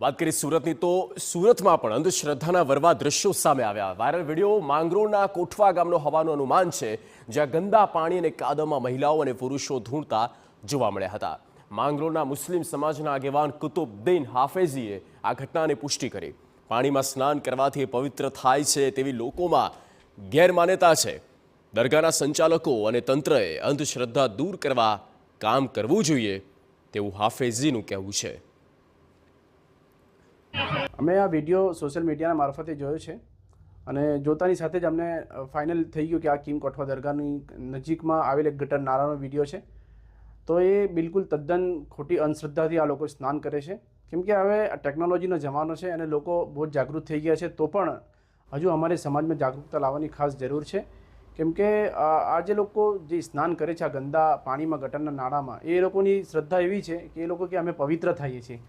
વાત કરીએ સુરતની તો સુરતમાં પણ અંધશ્રદ્ધાના વરવા દ્રશ્યો સામે આવ્યા। વાયરલ વિડીયો માંગરોળના કોઠવા ગામનો હોવાનું અનુમાન છે, જ્યાં ગંદા પાણી અને કાદવમાં મહિલાઓ અને પુરુષો ધૂળતા જોવા મળ્યા હતા। માંગરોળના મુસ્લિમ સમાજના આગેવાન કુતુબુદ્દીન હાફેઝીએ આ ઘટનાની પુષ્ટિ કરી। પાણીમાં સ્નાન કરવાથી પવિત્ર થાય છે તેવી લોકોમાં ગેરમાન્યતા છે। દરગાહના સંચાલકો અને તંત્રએ અંધશ્રદ્ધા દૂર કરવા કામ કરવું જોઈએ તેવું હાફેઝીનું કહેવું છે। અમે આ વિડીયો સોશિયલ મીડિયાના મારફતે જોયો છે અને જોતાની સાથે જ અમને ફાઇનલ થઈ ગયું કે આ કિંગ કોઠવા દરગાહની નજીકમાં આવેલ એક ગટર નાળાનો વિડીયો છે। તો એ બિલકુલ તદ્દન ખોટી અંધશ્રદ્ધાથી આ લોકો સ્નાન કરે છે, કેમ કે હવે ટેકનોલોજીનો જમાનો છે અને લોકો બહુ જાગૃત થઈ ગયા છે। તો પણ હજુ અમારે સમાજમાં જાગૃતતા લાવવાની ખાસ જરૂર છે, કેમ કે આ જે લોકો જે સ્નાન કરે છે આ ગંદા પાણીમાં ગટરના નાળામાં, એ લોકોની શ્રદ્ધા એવી છે કે એ લોકો કે અમે પવિત્ર થઈએ છીએ।